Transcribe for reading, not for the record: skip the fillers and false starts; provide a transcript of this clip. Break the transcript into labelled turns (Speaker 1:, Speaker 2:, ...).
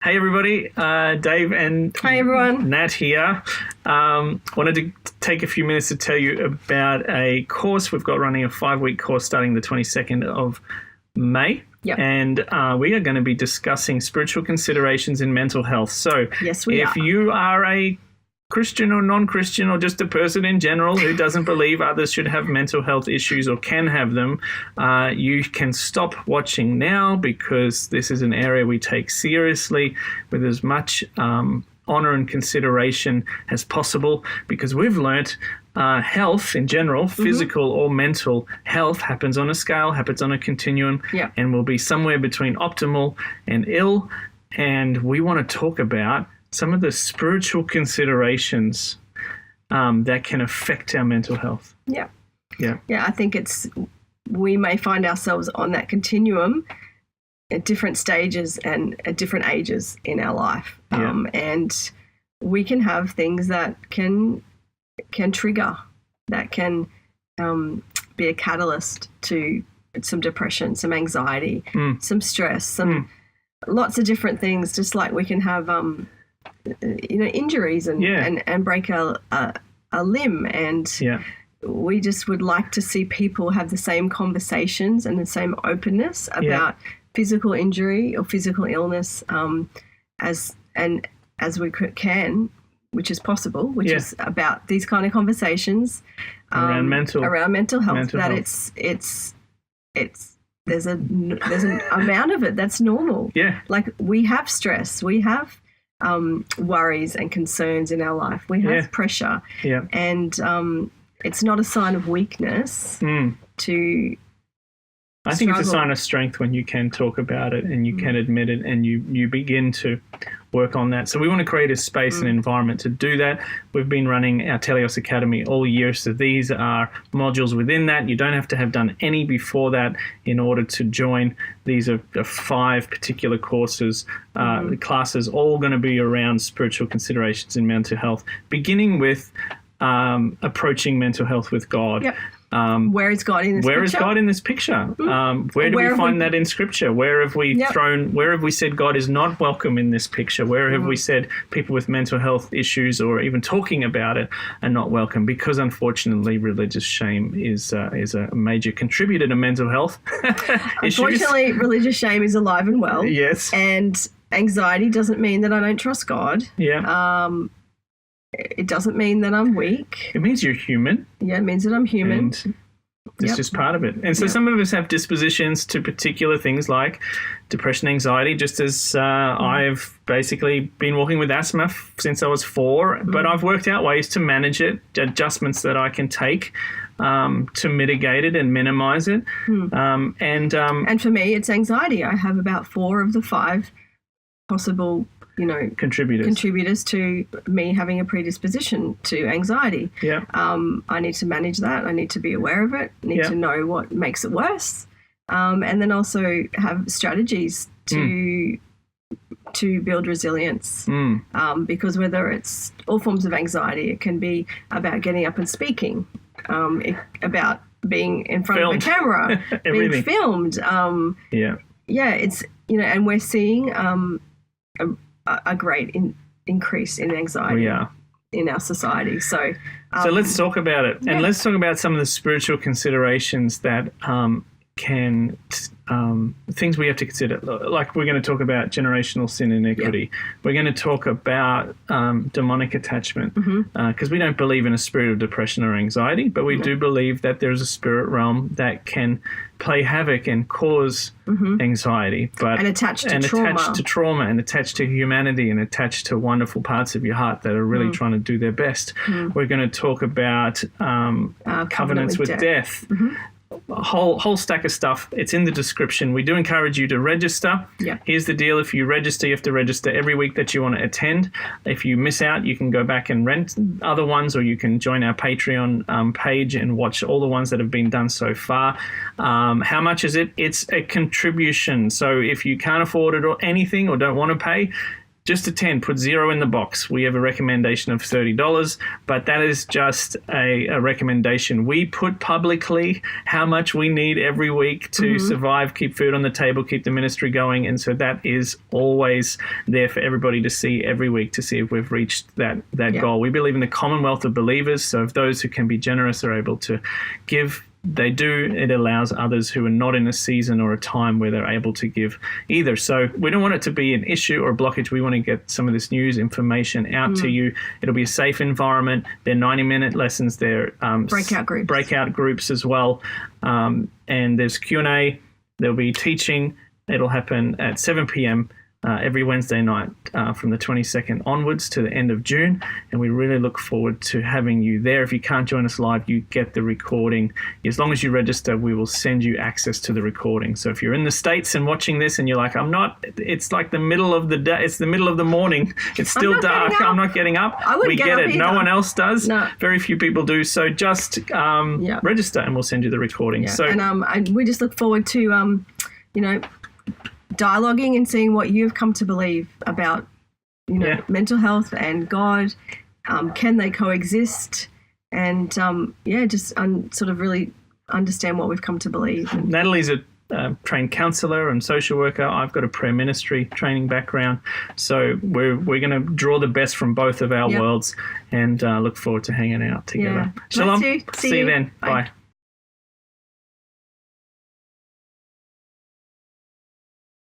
Speaker 1: Hey everybody, Dave and
Speaker 2: Hi everyone.
Speaker 1: Nat here. Wanted to take a few minutes to tell you about a course we've got running, a 5-week course starting the 22nd of May.
Speaker 2: Yep.
Speaker 1: And we are going to be discussing spiritual considerations in mental health. So
Speaker 2: Yes, we
Speaker 1: if
Speaker 2: are.
Speaker 1: you are a Christian or non-Christian or just a person in general who doesn't believe others should have mental health issues or can have them, you can stop watching now, because this is an area we take seriously with as much honor and consideration as possible, because we've learnt health in general, physical or mental health, happens on a scale, happens on a continuum,
Speaker 2: Yeah.
Speaker 1: and will be somewhere between optimal and ill. And we want to talk about some of the spiritual considerations that can affect our mental health.
Speaker 2: Yeah.
Speaker 1: Yeah.
Speaker 2: Yeah, I think we may find ourselves on that continuum at different stages and at different ages in our life.
Speaker 1: Yeah.
Speaker 2: And we can have things that can trigger, that can be a catalyst to some depression, some anxiety, some stress, lots of different things, just like we can have injuries and break a limb, and we just would like to see people have the same conversations and the same openness about physical injury or physical illness as we can, which is possible, which is about these kind of conversations
Speaker 1: around mental
Speaker 2: health. There's an amount of it that's normal.
Speaker 1: Yeah.
Speaker 2: Like, we have stress, we have worries and concerns in our life. We have pressure.
Speaker 1: Yeah.
Speaker 2: And it's not a sign of weakness to
Speaker 1: I think it's a
Speaker 2: struggle.
Speaker 1: sign of strength when you can talk about it and you can admit it and you begin to work on that. So we want to create a space and environment to do that. We've been running our Telios Academy all year, so these are modules within that. You don't have to have done any before that in order to join. These are 5 particular courses, classes, all going to be around spiritual considerations in mental health, beginning with approaching mental health with God.
Speaker 2: Yep. Where is God in this picture?
Speaker 1: Where is God in this picture? Where do we find that in Scripture? Where have we where have we said God is not welcome in this picture? Where have we said people with mental health issues or even talking about it are not welcome? Because unfortunately, religious shame is a major contributor to mental health issues.
Speaker 2: Unfortunately, religious shame is alive and well.
Speaker 1: Yes.
Speaker 2: And anxiety doesn't mean that I don't trust God.
Speaker 1: Yeah.
Speaker 2: It doesn't mean that I'm weak.
Speaker 1: It means you're human.
Speaker 2: Yeah, it means that I'm human.
Speaker 1: And it's just part of it. And so some of us have dispositions to particular things like depression, anxiety, just as I've basically been walking with asthma since I was 4, but I've worked out ways to manage it, adjustments that I can take to mitigate it and minimize it. And
Speaker 2: for me, it's anxiety. I have about 4 of the 5 possible contributors to me having a predisposition to anxiety.
Speaker 1: Yeah.
Speaker 2: I need to manage that. I need to be aware of it. I need to know what makes it worse. And then also have strategies to build resilience. Because whether it's all forms of anxiety, it can be about getting up and speaking, about being in front of a camera, being filmed. It's, and we're seeing a great increase in anxiety in our society. So
Speaker 1: let's talk about it. And let's talk about some of the spiritual considerations that can things we have to consider. Like, we're going to talk about generational sin and iniquity. We're going to talk about demonic attachment, because we don't believe in a spirit of depression or anxiety, but we do believe that there's a spirit realm that can play havoc and cause anxiety,
Speaker 2: and attached to
Speaker 1: trauma and attached to humanity and attached to wonderful parts of your heart that are really trying to do their best. We're going to talk about covenants with death. A whole stack of stuff. It's in the description. We do encourage you to register. Here's the deal. If you register, you have to register every week that you want to attend. If you miss out, you can go back and rent other ones, or you can join our Patreon page and watch all the ones that have been done so far. How much is it? It's a contribution. So if you can't afford it or anything or don't want to pay, just attend, put 0 in the box. We have a recommendation of $30, but that is just a recommendation. We put publicly how much we need every week to survive, keep food on the table, keep the ministry going. And so that is always there for everybody to see every week to see if we've reached that goal. We believe in the commonwealth of believers. So if those who can be generous are able to give, they do. It allows others who are not in a season or a time where they're able to give either. So we don't want it to be an issue or a blockage. We want to get some of this news information out to you. It'll be a safe environment. They're 90-minute lessons. They're breakout groups as well. And there's Q&A. There'll be teaching. It'll happen at 7 p.m. Every Wednesday night from the 22nd onwards to the end of June. And we really look forward to having you there. If you can't join us live, you get the recording. As long as you register, we will send you access to the recording. So if you're in the States and watching this and you're like, it's like the middle of the day, it's the middle of the morning, it's still dark, I'm not getting up. We get it. No one else does. No. Very few people do. So just register and we'll send you the recording. Yeah. So,
Speaker 2: and we just look forward to, dialoguing and seeing what you've come to believe about, mental health and God. Can they coexist? And just sort of really understand what we've come to believe.
Speaker 1: Natalie's a trained counsellor and social worker. I've got a prayer ministry training background. So we're going to draw the best from both of our worlds and look forward to hanging out together.
Speaker 2: Yeah.
Speaker 1: Shalom.
Speaker 2: See you
Speaker 1: then. Bye.